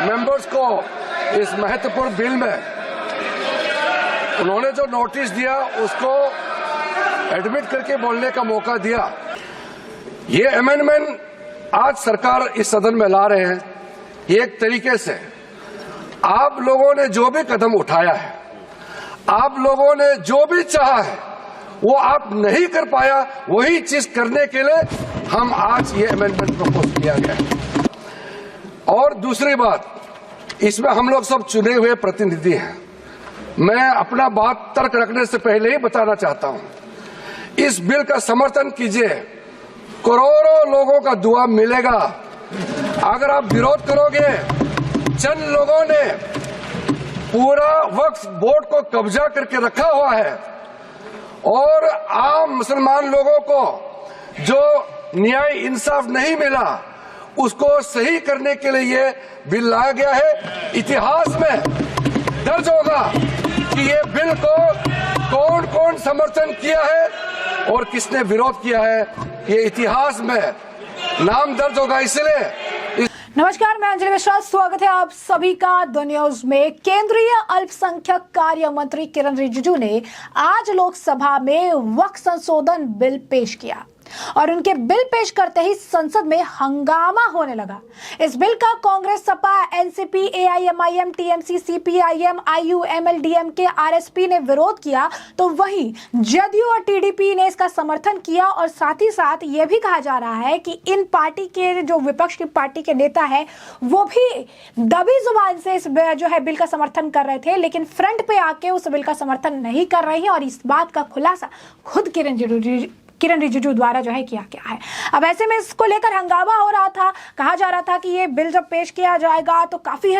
Members को इस महत्वपूर्ण बिल में उन्होंने जो नोटिस दिया उसको एडमिट करके बोलने का मौका दिया। ये अमेंडमेंट आज सरकार इस सदन में ला रहे हैं। एक तरीके से आप लोगों ने जो भी कदम उठाया है, आप लोगों ने जो भी चाहा है, वो आप नहीं कर पाया, वही चीज करने के लिए हम आज ये अमेंडमेंट प्रपोज किया गया है। और दूसरी बात, इसमें हम लोग सब चुने हुए प्रतिनिधि हैं। मैं अपना बात तर्क रखने से पहले ही बताना चाहता हूं, इस बिल का समर्थन कीजिए, करोड़ों लोगों का दुआ मिलेगा। अगर आप विरोध करोगे, चंद लोगों ने पूरा वक्फ बोर्ड को कब्जा करके रखा हुआ है और आम मुसलमान लोगों को जो न्याय इंसाफ नहीं मिला उसको सही करने के लिए ये बिल लाया गया है। इतिहास में दर्ज होगा कि ये बिल को कौन कौन समर्थन किया है और किसने विरोध किया है, ये इतिहास में नाम दर्ज होगा। इसलिए नमस्कार, मैं अंजलि मिश्रा, स्वागत है आप सभी का द न्यूज में। केंद्रीय अल्पसंख्यक कार्य मंत्री किरण रिजिजू ने आज लोकसभा में वक्फ संशोधन बिल पेश किया और उनके बिल पेश करते ही संसद में हंगामा होने लगा। इस बिल का Congress, Sapa, NCP, AIMIM, TMC, CPIM, IUML के आरएसपी ने विरोध किया, तो वहीं जदयू और टीडीपी ने इसका समर्थन किया। और साथ ही साथ यह भी कहा जा रहा है कि इन पार्टी के जो विपक्ष की पार्टी के नेता है वो भी दबी जुबान से इस जो है बिल का समर्थन कर रहे थे, लेकिन फ्रंट पे आके उस बिल का समर्थन नहीं कर रहे हैं। और इस बात का खुलासा खुद किरण रिजिजू द्वारा जो है किया गया है। अब ऐसे में इसको लेकर हंगामा हो रहा था, कहा जा रहा था कि ये बिल जब पेश किया जाएगा तो काफी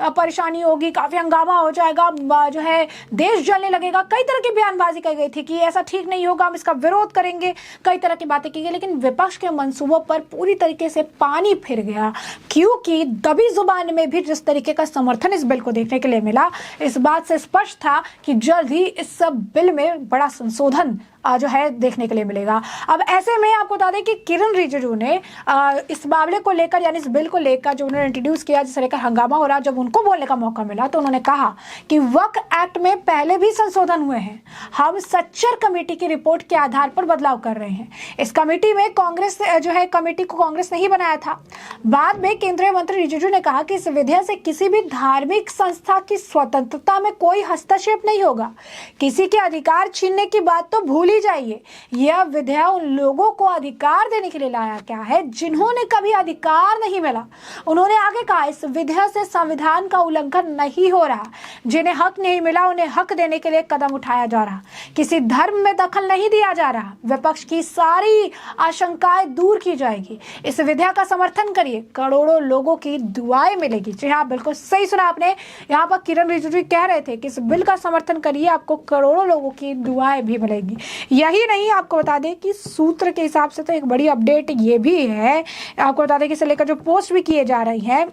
परेशानी होगी, काफी हंगामा हो जाएगा, जो है देश जलने लगेगा। कई तरह की बयानबाजी की गई थी कि ऐसा ठीक नहीं होगा, हम इसका विरोध करेंगे, कई तरह की बातें की गई। लेकिन विपक्ष के मंसूबों पर पूरी तरीके से पानी फिर गया, क्योंकि दबी जुबान में भी जिस तरीके का समर्थन इस बिल को देखने के लिए मिला, इस बात से स्पष्ट था कि जल्द ही इस बिल में बड़ा संशोधन जो है देखने के लिए मिलेगा। अब ऐसे में आपको बता दें कि किरण रिजिजू ने इस मामले को लेकर, यानी इस बिल को लेकर जो उन्होंने इंट्रोड्यूस किया, जिसे लेकर हंगामा हो रहा, जब उनको बोलने का मौका मिला तो उन्होंने कहा कि वक्फ एक्ट में पहले भी संशोधन हुए हैं, हम सच्चर कमेटी की रिपोर्ट के आधार पर बदलाव कर रहे हैं। इस कमेटी में कांग्रेस जो है, कमेटी को कांग्रेस ने ही बनाया था। बाद में केंद्रीय मंत्री रिजिजू ने कहा कि इस विधेयक से किसी भी धार्मिक संस्था की स्वतंत्रता में कोई हस्तक्षेप नहीं होगा, किसी के अधिकार छीनने की बात तो भूल जाइए। यह विधेयक उन लोगों को अधिकार देने के लिए लाया गया है जिन्होंने कभी अधिकार नहीं मिला। उन्होंने आगे कहा, इस विधेयक से संविधान का उल्लंघन नहीं हो रहा, जिन्हें हक नहीं मिला उन्हें हक देने के लिए कदम उठाया जा रहा, किसी धर्म में दखल नहीं दिया जा रहा, विपक्ष की सारी आशंकाएं दूर की जाएगी। इस विधेयक का समर्थन करिए, करोड़ों लोगों की दुआएं मिलेगी। जी हाँ, बिल्कुल सही सुना आपने। यहाँ पर किरण रिजिजू कह रहे थे कि इस बिल का समर्थन करिए, आपको करोड़ों लोगों की दुआएं भी मिलेगी। यही नहीं, आपको बता दें कि सूत्र के हिसाब से तो एक बड़ी अपडेट ये भी है, आपको बता दें कि इसे लेकर जो पोस्ट भी किए जा रही हैं,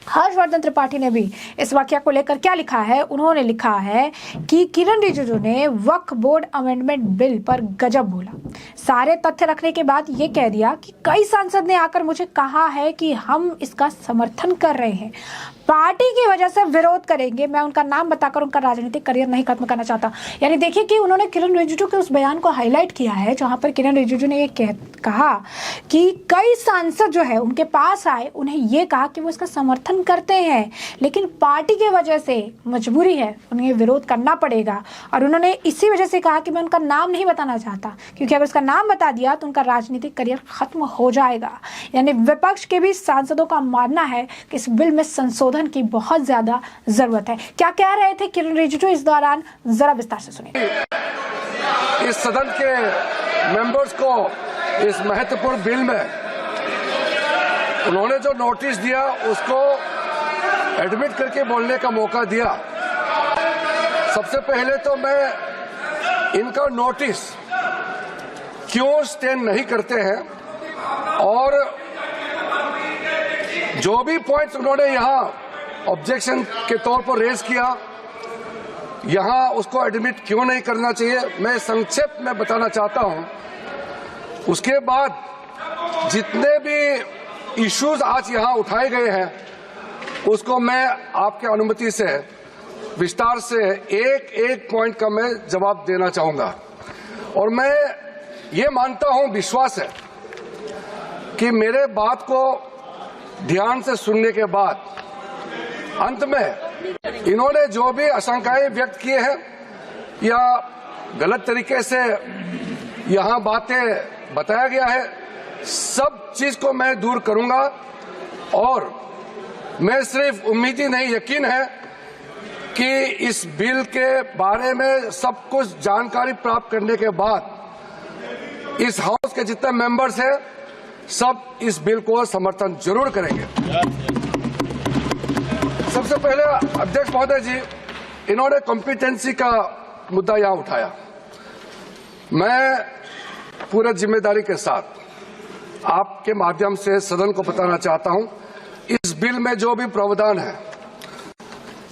हर्षवर्धन त्रिपाठी ने भी इस वाकया को लेकर क्या लिखा है, उन्होंने लिखा है कि किरण रिजिजू ने वक्फ बोर्ड अमेंडमेंट बिल पर गजब बोला। सारे तथ्य रखने के बाद ये कह दिया कि कई सांसद ने आकर मुझे कहा है कि हम इसका समर्थन कर रहे हैं, पार्टी की वजह से विरोध करेंगे। मैं उनका नाम बताकर उनका राजनीतिक करियर नहीं खत्म करना चाहता। यानी देखिए कि उन्होंने किरण रिजिजू के उस बयान को हाईलाइट किया है जहां पर किरण रिजिजू ने ये कहा कि कई सांसद जो है उनके पास आए, उन्हें ये कहा कि वो इसका समर्थन करते हैं, लेकिन पार्टी की वजह से मजबूरी है, उन्हें विरोध करना पड़ेगा। और उन्होंने इसी वजह से कहा कि मैं उनका नाम नहीं बताना चाहता, क्योंकि अगर उसका नाम बता दिया तो उनका राजनीतिक करियर खत्म हो जाएगा। यानी विपक्ष के भी सांसदों का मानना है कि इस बिल में संशोधन की बहुत ज्यादा जरूरत है। क्या कह रहे थे किरण रिजिजू इस दौरान, जरा विस्तार से सुनिए। इस सदन के मेंबर्स को इस महत्वपूर्ण बिल में उन्होंने जो नोटिस दिया उसको एडमिट करके बोलने का मौका दिया। सबसे पहले तो मैं इनका नोटिस क्यों स्टैंड नहीं करते हैं और जो भी पॉइंट्स उन्होंने यहां ऑब्जेक्शन के तौर पर रेज किया, यहां उसको एडमिट क्यों नहीं करना चाहिए, मैं संक्षेप में बताना चाहता हूं। उसके बाद जितने भी इश्यूज आज यहां उठाए गए हैं उसको मैं आपके अनुमति से विस्तार से एक एक पॉइंट का मैं जवाब देना चाहूंगा। और मैं ये मानता हूं, विश्वास है कि मेरे बात को ध्यान से सुनने के बाद अंत में इन्होंने जो भी आशंकाएं व्यक्त किए हैं या गलत तरीके से यहां बातें बताया गया है, सब चीज को मैं दूर करूंगा। और मैं सिर्फ उम्मीद ही नहीं, यकीन है कि इस बिल के बारे में सब कुछ जानकारी प्राप्त करने के बाद इस हाउस के जितने मेंबर्स हैं सब इस बिल को समर्थन जरूर करेंगे। सबसे पहले अध्यक्ष महोदय जी, इन्होंने कॉम्पिटेंसी का मुद्दा यहां उठाया। मैं पूरे जिम्मेदारी के साथ आपके माध्यम से सदन को बताना चाहता हूं, इस बिल में जो भी प्रावधान है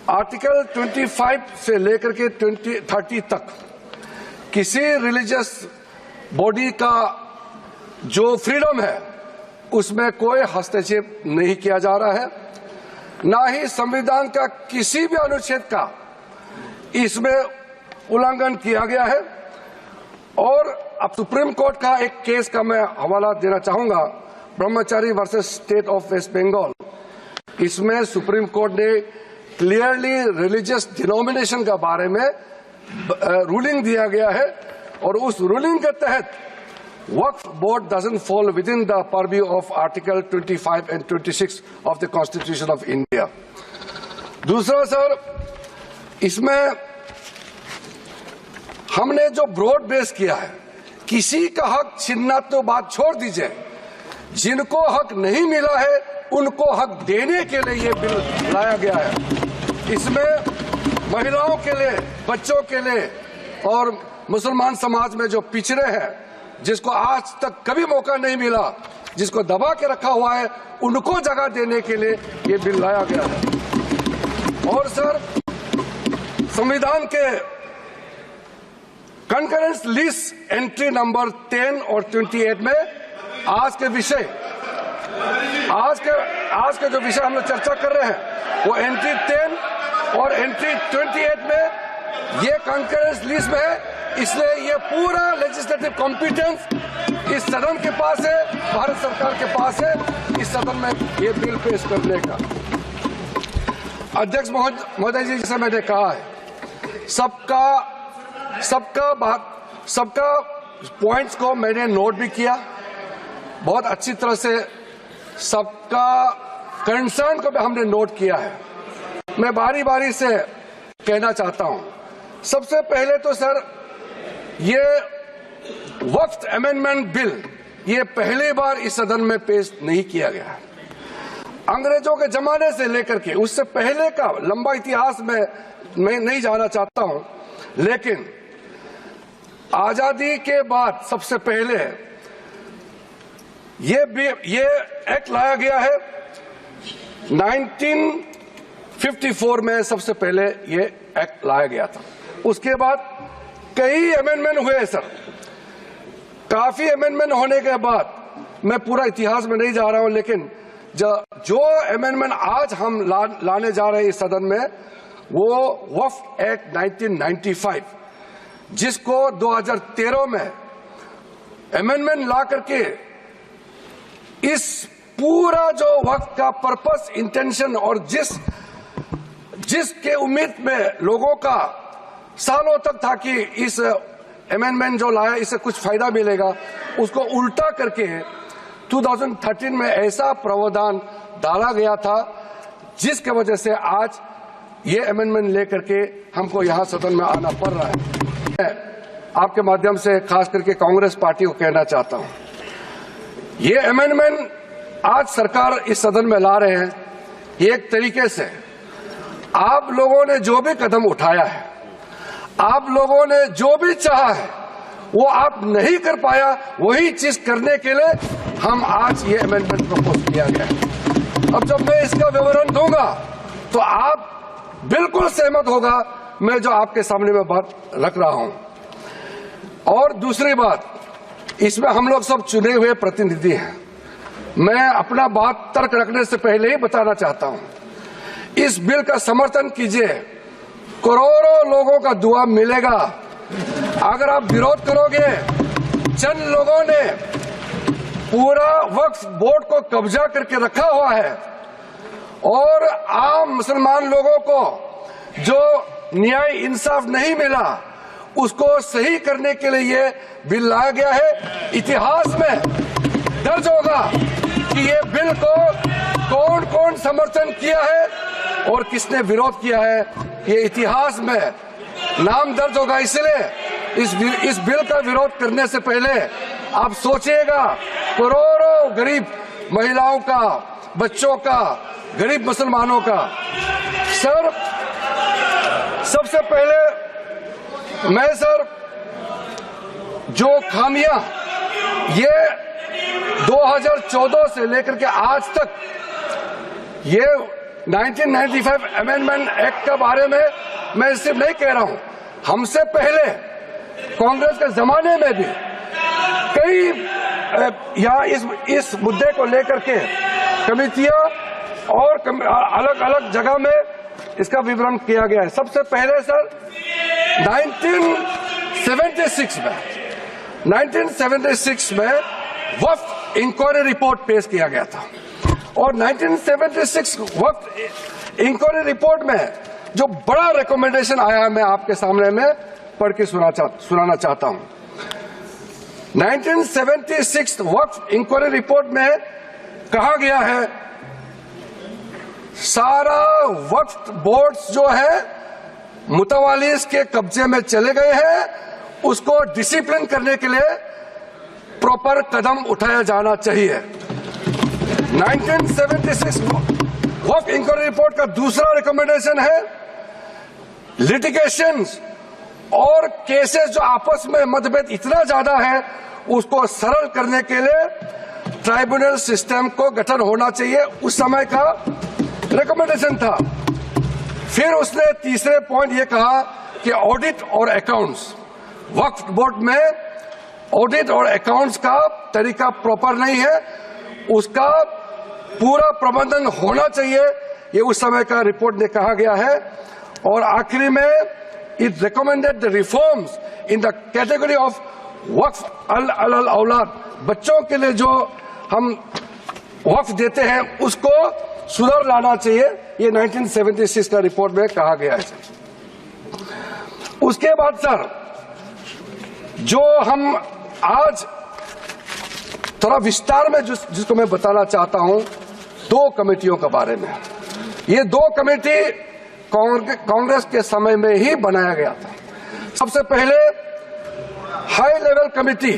आर्टिकल 25 से लेकर के 30 तक किसी रिलीजियस बॉडी का जो फ्रीडम है उसमें कोई हस्तक्षेप नहीं किया जा रहा है, ना ही संविधान का किसी भी अनुच्छेद का इसमें उल्लंघन किया गया है। और अब सुप्रीम कोर्ट का एक केस का मैं हवाला देना चाहूंगा, Brahmachari versus state of West Bengal. इसमें सुप्रीम कोर्ट ने क्लियरली रिलीजियस डिनोमिनेशन के बारे में रूलिंग दिया गया है और उस रूलिंग के तहत Waqf board doesn't fall within the purview of article 25 and 26 of the constitution of India. दूसरा सर, इसमें हमने जो ब्रॉड बेस किया है, किसी का हक छीनना तो बात छोड़ दीजिए, जिनको हक नहीं मिला है उनको हक देने के लिए ये बिल लाया गया है। इसमें महिलाओं के लिए, बच्चों के लिए और मुसलमान समाज में जो पिछड़े हैं, जिसको आज तक कभी मौका नहीं मिला, जिसको दबा के रखा हुआ है, उनको जगह देने के लिए ये बिल लाया गया है। और सर, संविधान के कंकरेंस लिस्ट एंट्री नंबर 10 और 28 में आज के जो विषय हम लोग चर्चा कर रहे हैं वो एंट्री 10 और एंट्री 28 में ये कंकरेंस लिस्ट में है। इसलिए ये पूरा लेजिस्लेटिव कॉम्पिटेंस इस सदन के पास है, भारत सरकार के पास है, इस सदन में ये बिल पेश करने का। अध्यक्ष महोदय जी, जैसे मैंने कहा है, सबका पॉइंट्स को मैंने नोट भी किया, बहुत अच्छी तरह से सबका कंसर्न को भी हमने नोट किया है। मैं बारी बारी से कहना चाहता हूं, सबसे पहले तो सर, ये वक्फ अमेंडमेंट बिल ये पहली बार इस सदन में पेश नहीं किया गया है। अंग्रेजों के जमाने से लेकर के उससे पहले का लंबा इतिहास में मैं नहीं जाना चाहता हूं, लेकिन आजादी के बाद सबसे पहले ये एक्ट लाया गया है। 1954 में सबसे पहले ये एक्ट लाया गया था। उसके बाद कई अमेंडमेंट हुए सर। काफी अमेंडमेंट होने के बाद, मैं पूरा इतिहास में नहीं जा रहा हूं, लेकिन जो अमेंडमेंट आज हम लाने जा रहे हैं इस सदन में, वो वक्फ एक्ट 1995, जिसको 2013 में अमेंडमेंट ला करके इस पूरा जो वक्त का पर्पस, इंटेंशन और जिसके उम्मीद में लोगों का सालों तक था कि इस अमेंडमेंट जो लाया इससे कुछ फायदा मिलेगा, उसको उल्टा करके 2013 में ऐसा प्रावधान डाला गया था जिसके वजह से आज ये अमेंडमेंट लेकर के हमको यहां सदन में आना पड़ रहा है। मैं आपके माध्यम से खास करके कांग्रेस पार्टी को कहना चाहता हूं, ये अमेंडमेंट आज सरकार इस सदन में ला रहे हैं, एक तरीके से आप लोगों ने जो भी कदम उठाया है, आप लोगों ने जो भी चाहा है, वो आप नहीं कर पाया, वही चीज करने के लिए हम आज ये अमेंडमेंट प्रपोज किया गया है। अब जब मैं इसका विवरण दूंगा तो आप बिल्कुल सहमत होगा मैं जो आपके सामने में बात रख रहा हूं। और दूसरी बात, इसमें हम लोग सब चुने हुए प्रतिनिधि हैं। मैं अपना बात तर्क रखने से पहले ही बताना चाहता हूं इस बिल का समर्थन कीजिए, करोड़ों लोगों का दुआ मिलेगा। अगर आप विरोध करोगे, चंद लोगों ने पूरा वक्फ बोर्ड को कब्जा करके रखा हुआ है और आम मुसलमान लोगों को जो न्याय इंसाफ नहीं मिला उसको सही करने के लिए ये बिल लाया गया है। इतिहास में दर्ज होगा कि ये बिल को कौन कौन समर्थन किया है और किसने विरोध किया है, ये इतिहास में नाम दर्ज होगा। इसलिए इस बिल का विरोध करने से पहले आप सोचिएगा करोड़ों गरीब महिलाओं का, बच्चों का, गरीब मुसलमानों का। सर, सबसे पहले मैं सर जो खामियां ये 2014 से लेकर के आज तक ये 1995 अमेंडमेंट एक्ट के बारे में मैं सिर्फ नहीं कह रहा हूं, हमसे पहले कांग्रेस के जमाने में भी कई यहाँ इस मुद्दे को लेकर के कमेटियां और अलग अलग जगह में इसका विवरण किया गया है। सबसे पहले सर 1976 में वक्फ इंक्वायरी रिपोर्ट पेश किया गया था और 1976 वक्फ इंक्वायरी रिपोर्ट में जो बड़ा रिकमेंडेशन आया मैं आपके सामने में पढ़ के सुनाना चाहता हूं। 1976 वक्फ इंक्वायरी रिपोर्ट में कहा गया है सारा वक्फ बोर्ड्स जो है मुतवालिस के कब्जे में चले गए हैं, उसको डिसिप्लिन करने के लिए प्रॉपर कदम उठाया जाना चाहिए। 1976 वक्फ इंक्वायरी रिपोर्ट का दूसरा रिकमेंडेशन है लिटिगेशंस और केसेस जो आपस में मतभेद इतना ज्यादा है उसको सरल करने के लिए ट्राइब्यूनल सिस्टम को गठन होना चाहिए, उस समय का रिकमेंडेशन था। फिर उसने तीसरे पॉइंट ये कहा कि ऑडिट और अकाउंट्स, वक्फ बोर्ड में ऑडिट और अकाउंट्स का तरीका प्रॉपर नहीं है, उसका पूरा प्रबंधन होना चाहिए, ये उस समय का रिपोर्ट ने कहा गया है। और आखिरी में it recommended the reforms in the category of waqf alal aulad, बच्चों के लिए जो हम वक्फ देते हैं उसको सुधार लाना चाहिए, ये 1976 का रिपोर्ट में कहा गया है। उसके बाद सर जो हम आज थोड़ा विस्तार में जिसको मैं बताना चाहता हूं, दो कमेटियों के बारे में। ये दो कमेटी कांग्रेस के समय में ही बनाया गया था। सबसे पहले high level committee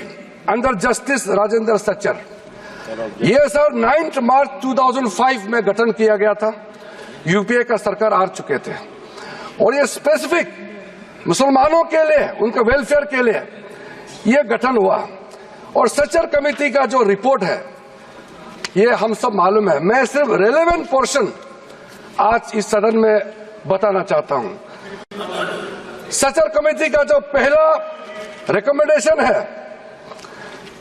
under justice Rajendra Sachar, ये सर 9 मार्च 2005 में गठन किया गया था, यूपीए का सरकार आ चुके थे और ये स्पेसिफिक मुसलमानों के लिए, उनके वेलफेयर के लिए ये गठन हुआ। और सच्चर कमेटी का जो रिपोर्ट है ये हम सब मालूम है, मैं सिर्फ रेलेवेंट पोर्शन आज इस सदन में बताना चाहता हूं। सच्चर कमेटी का जो पहला रिकमेंडेशन है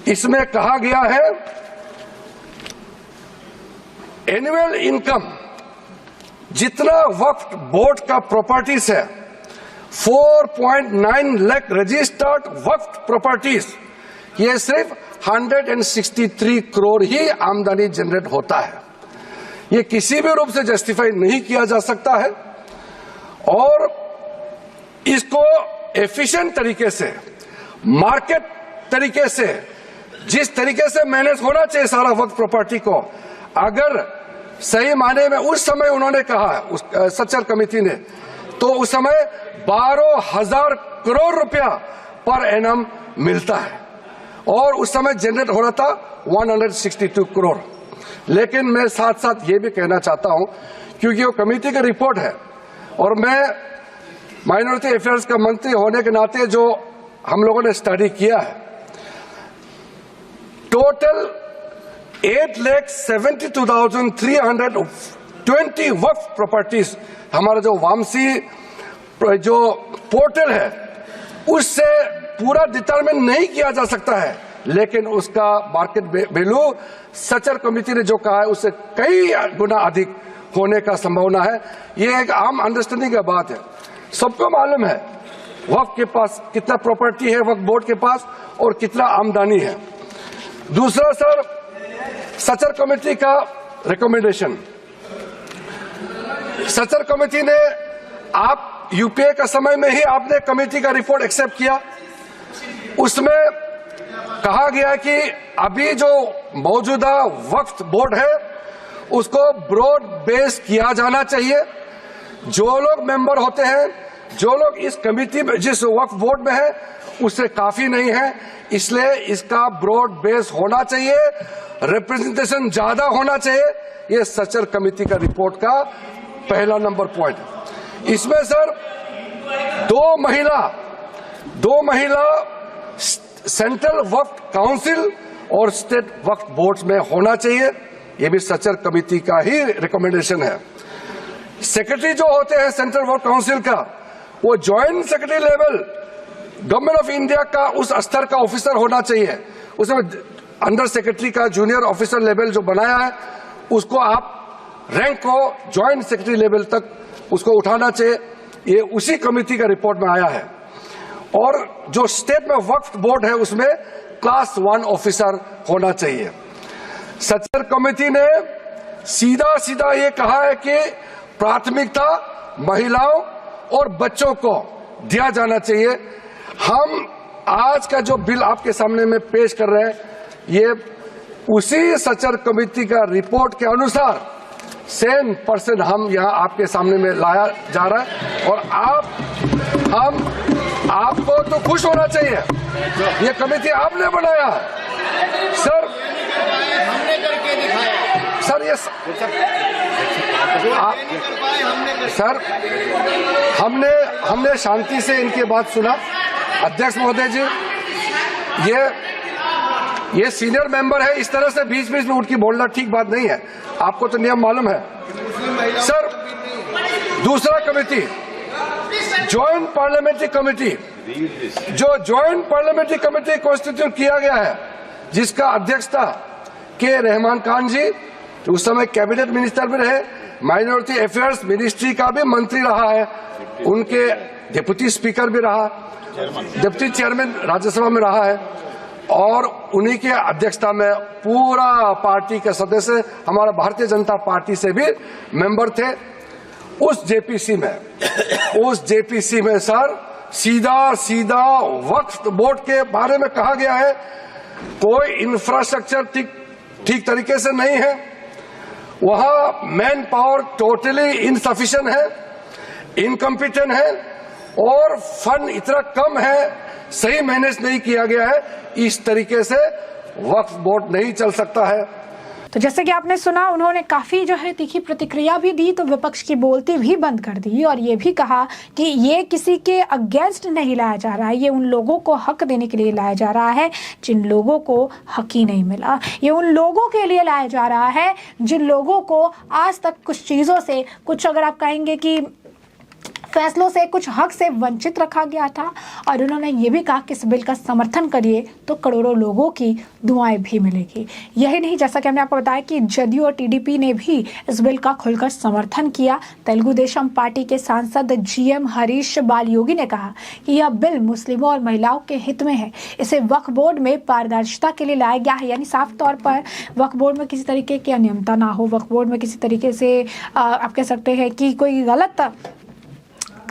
इसमें कहा गया है एनुअल इनकम जितना वक्फ बोर्ड का प्रॉपर्टीज है 4.9 लाख रजिस्टर्ड वक्फ प्रॉपर्टीज, ये सिर्फ 163 करोड़ ही आमदनी जनरेट होता है, ये किसी भी रूप से जस्टिफाई नहीं किया जा सकता है। और इसको एफिशिएंट तरीके से, मार्केट तरीके से, जिस तरीके से मैनेज होना चाहिए सारा वक्फ प्रॉपर्टी को, अगर सही माने में उस समय उन्होंने कहा उस सच्चर कमेटी ने, तो उस समय 12,000 करोड़ रुपया पर एनम मिलता है और उस समय जनरेट हो रहा था 162 करोड़। लेकिन मैं साथ साथ ये भी कहना चाहता हूं, क्योंकि वो कमेटी की रिपोर्ट है और मैं माइनॉरिटी अफेयर्स का मंत्री होने के नाते जो हम लोगों ने स्टडी किया है, टोटल 8,72,320 वक्फ प्रॉपर्टीज हमारा जो वामसी जो पोर्टल है उससे पूरा डिटरमिन नहीं किया जा सकता है, लेकिन उसका मार्केट वैल्यू सच्चर कमेटी ने जो कहा है उससे कई गुना अधिक होने का संभावना है। ये एक आम अंडरस्टैंडिंग की बात है, सबको मालूम है वक्फ के पास कितना प्रॉपर्टी है, वक्फ बोर्ड के पास, और कितना आमदनी है। दूसरा सर, सचर कमेटी का रिकमेंडेशन। सचर कमेटी ने, आप यूपीए का समय में ही आपने कमेटी का रिपोर्ट एक्सेप्ट किया, उसमें कहा गया कि अभी जो मौजूदा वक्फ बोर्ड है उसको ब्रॉड बेस किया जाना चाहिए। जो लोग मेंबर होते हैं, जो लोग इस कमेटी में, जिस वक्फ बोर्ड में है, उससे काफी नहीं है, इसलिए इसका ब्रॉड बेस होना चाहिए, रिप्रेजेंटेशन ज्यादा होना चाहिए। ये सचर कमेटी का रिपोर्ट का पहला नंबर पॉइंट। इसमें सर दो महिला सेंट्रल वक्फ काउंसिल और स्टेट वक्फ बोर्ड में होना चाहिए, ये भी सचर कमेटी का ही रिकमेंडेशन है। सेक्रेटरी जो होते हैं सेंट्रल वक्फ काउंसिल का, वो joint secretary level government of India का उस स्तर का ऑफिसर होना चाहिए। उसमें अंडर सेक्रेटरी का जूनियर ऑफिसर लेवल जो बनाया है, उसको आप रैंक को ज्वाइंट सेक्रेटरी लेवल तक उसको उठाना चाहिए। ये उसी कमेटी का रिपोर्ट में आया है। और जो स्टेट में वक्फ बोर्ड है उसमें क्लास 1 ऑफिसर होना चाहिए। सचर कमेटी ने सीधा सीधा ये कहा है कि प्राथमिकता महिलाओं और बच्चों को दिया जाना चाहिए। हम आज का जो बिल आपके सामने में पेश कर रहे हैं, ये उसी सचर कमेटी का रिपोर्ट के अनुसार 100% हम यहाँ आपके सामने में लाया जा रहा है। और आपको तो खुश होना चाहिए, ये कमेटी आपने बनाया सर। हमने करके दिखाया सर, ये सर हमने शांति से इनकी बात सुना। अध्यक्ष महोदय जी, ये सीनियर मेंबर है, इस तरह से बीच बीच में उठ के बोलना ठीक बात नहीं है, आपको तो नियम मालूम है। सर, दूसरा कमेटी ज्वाइंट पार्लियामेंट्री कमेटी, जो ज्वाइंट पार्लियामेंट्री कमेटी कॉन्स्टिट्यूट किया गया है, जिसका अध्यक्षता के रहमान खान जी, उस समय कैबिनेट मिनिस्टर भी रहे, माइनॉरिटी अफेयर्स मिनिस्ट्री का भी मंत्री रहा है, उनके डिप्टी स्पीकर भी रहा, डिप्टी चेयरमैन राज्यसभा में रहा है, और उन्हीं के अध्यक्षता में पूरा पार्टी के सदस्य हमारा भारतीय जनता पार्टी से भी मेंबर थे। उस जेपीसी में सर सीधा वक्फ बोर्ड के बारे में कहा गया है, कोई इंफ्रास्ट्रक्चर ठीक तरीके से नहीं है, वहां मैन पावर टोटली इनसफिशिएंट है, इनकम्पिटेंट है, और फंड इतना कम है, सही मैनेज नहीं किया गया है। इस तरीके से वक्फ बोर्ड नहीं चल सकता है। तो जैसे कि आपने सुना, उन्होंने काफी जो है तीखी प्रतिक्रिया भी दी, तो विपक्ष की बोलती भी बंद कर दी और ये भी कहा कि ये किसी के अगेंस्ट नहीं लाया जा रहा है, ये उन लोगों को हक देने के लिए लाया जा रहा है जिन लोगों को हक ही नहीं मिला। ये उन लोगों के लिए लाया जा रहा है जिन लोगों को आज तक कुछ चीज़ों से, कुछ अगर आप कहेंगे कि फैसलों से, कुछ हक से वंचित रखा गया था। और उन्होंने ये भी कहा कि इस बिल का समर्थन करिए तो करोड़ों लोगों की दुआएं भी मिलेगी। यही नहीं, जैसा कि हमने आपको बताया कि जदयू और टीडीपी ने भी इस बिल का खुलकर समर्थन किया। तेलुगु देशम पार्टी के सांसद जीएम हरीश बालयोगी ने कहा कि यह बिल मुस्लिमों और महिलाओं के हित में है, इसे वक्फ बोर्ड में पारदर्शिता के लिए लाया गया है, यानी साफ तौर पर वक्फ बोर्ड में किसी तरीके की अनियमितता ना हो, वक्फ बोर्ड में किसी तरीके से आप कह सकते हैं कि कोई गलत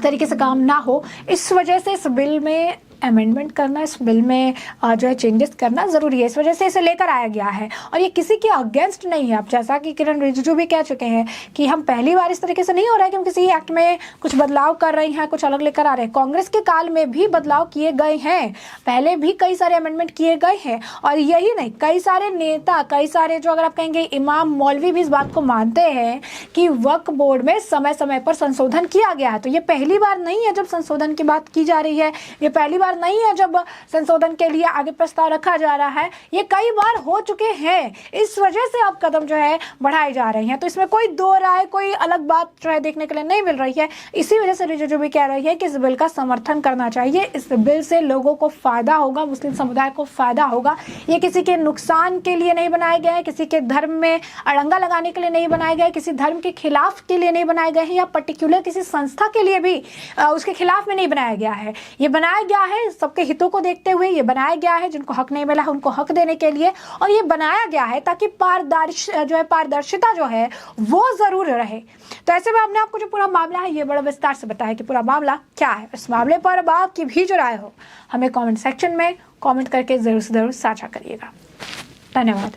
तरीके से काम ना हो। इस वजह से इस बिल में अमेंडमेंट करना, इस बिल में जो है चेंजेस करना ज़रूरी है, इस वजह से इसे लेकर आया गया है। और ये किसी के अगेंस्ट नहीं है। अब जैसा कि किरण रिजिजू भी कह चुके हैं कि हम पहली बार इस तरीके से नहीं हो रहा है कि हम किसी एक्ट में कुछ बदलाव कर रहे हैं, कुछ अलग लेकर आ रहे हैं। कांग्रेस के काल में भी बदलाव किए गए हैं, पहले भी कई सारे अमेंडमेंट किए गए हैं। और यही नहीं, कई सारे नेता, कई सारे जो अगर आप कहेंगे इमाम, मौलवी भी इस बात को मानते हैं कि वक्फ बोर्ड में समय समय पर संशोधन किया गया है। तो ये पहली बार नहीं है जब संशोधन की बात की जा रही है, ये पहली बार बार नहीं है जब संशोधन के लिए आगे प्रस्ताव रखा जा रहा है, ये कई बार हो चुके हैं। इस वजह से अब कदम जो है बढ़ाए जा रहे हैं। तो इसमें कोई दो राय, कोई अलग बात जो है देखने के लिए नहीं मिल रही है। इसी वजह से रिजिजू भी कह रही है कि इस बिल का समर्थन करना चाहिए। इस बिल से लोगों को फायदा होगा, मुस्लिम समुदाय को फायदा होगा। ये किसी के नुकसान के लिए नहीं बनाए गए हैं, किसी के धर्म में अड़ंगा लगाने के लिए नहीं बनाए गए, किसी धर्म के खिलाफ के लिए नहीं बनाए गए हैं, या पर्टिकुलर किसी संस्था के लिए भी उसके खिलाफ में नहीं बनाया गया है। ये बनाया गया है सबके हितों को देखते हुए, ये बनाया गया है जिनको हक नहीं मिला है उनको हक देने के लिए, और ये बनाया गया है ताकि पारदर्शिता जो है वो जरूर रहे। तो ऐसे में हमने आपको जो पूरा मामला है ये बड़ा विस्तार से बताया कि पूरा मामला क्या है। इस मामले पर अब आपकी भी जो राय हो हमें कमेंट सेक्शन में कमेंट करके जरूर से जरूर साझा करिएगा। धन्यवाद।